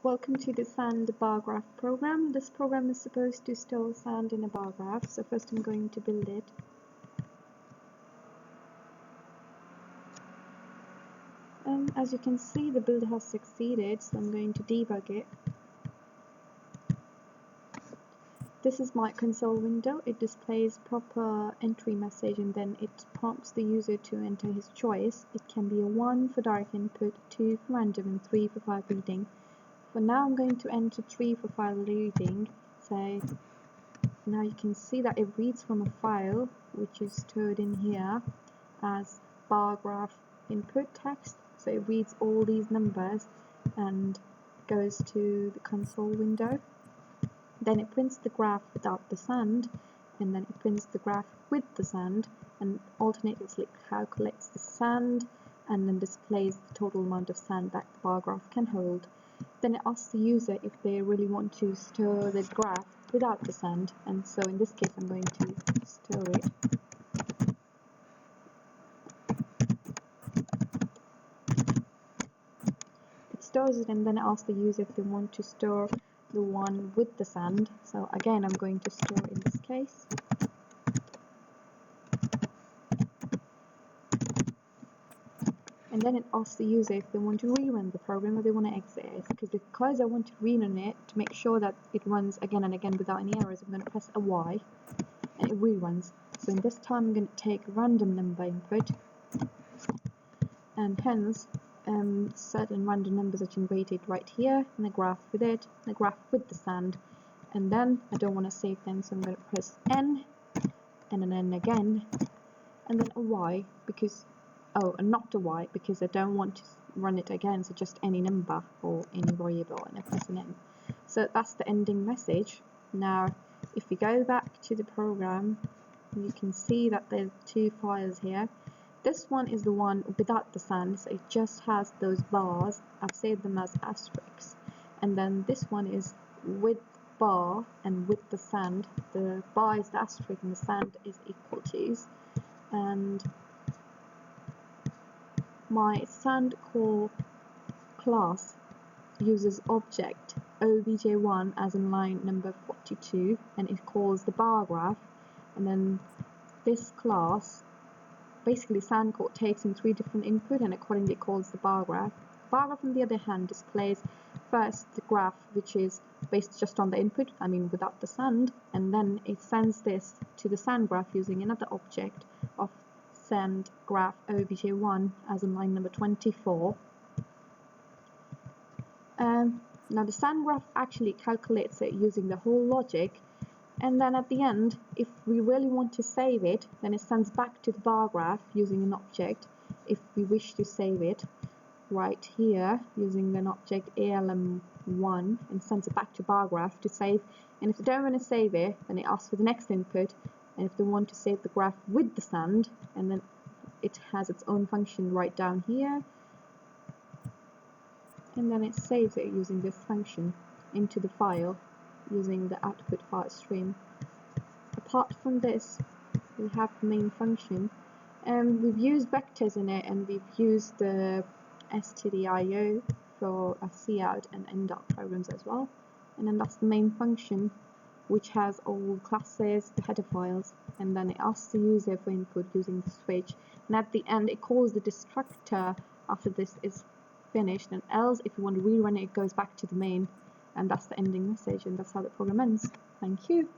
Welcome to the SandBarGraph program. This program is supposed to store sand in a bar graph. So first I'm going to build it. As you can see, the build has succeeded, so I'm going to debug it. This is my console window. It displays proper entry message and then it prompts the user to enter his choice. It can be a 1 for direct input, 2 for random, and 3 for file reading. For now I'm going to enter 3 for file reading. So now you can see that it reads from a file which is stored in here as bar graph input text. So it reads all these numbers and goes to the console window. Then it prints the graph without the sand, and then it prints the graph with the sand, and alternatively calculates the sand and then displays the total amount of sand that the bar graph can hold. Then it asks the user if they really want to store the graph without the sand, and so in this case I'm going to store it. It stores it and then it asks the user if they want to store the one with the sand. So again I'm going to store in this case. And then it asks the user if they want to rerun the program or they want to exit it. Because I want to rerun it to make sure that it runs again and again without any errors, I'm going to press a Y and it reruns. So in this time I'm going to take random number input, and hence certain random numbers are generated right here, and a graph with it, and a graph with the sand. And then I don't want to save them, so I'm going to press N and an N again, and then a Y because and not a Y because I don't want to run it again, so just any number or any variable, and I press an N. So that's the ending message. Now if we go back to the program, you can see that there's two files here. This one is the one without the sand, so it just has those bars. I've saved them as asterisks. And then this one is with bar and with the sand. The bar is the asterisk and the sand is equal to. And my sand call class uses object obj1 as in line number 42, and it calls the bar graph. And then this class, basically sand call, takes in 3 different input and accordingly calls the bar graph. Bar graph on the other hand displays first the graph which is based just on the input, I mean without the sand, and then it sends this to the sand graph using another object of SandGraph obj1 as in line number 24. Now the sand graph actually calculates it using the whole logic, and then at the end, if we really want to save it, then it sends back to the bar graph using an object if we wish to save it right here using an object ALM1, and sends it back to bar graph to save. And if they don't want to save it, then it asks for the next input, and if they want to save the graph with the sand, and then it has its own function right down here, and then it saves it using this function into the file using the output file stream. Apart from this, we have the main function, and we've used vectors in it, and we've used the stdio for a cout and end-out programs as well. And then that's the main function, which has all classes, the header files, and then it asks the user for input using the switch. And at the end, it calls the destructor after this is finished, and else if you want to rerun it, it goes back to the main. And that's the ending message, and that's how the program ends. Thank you.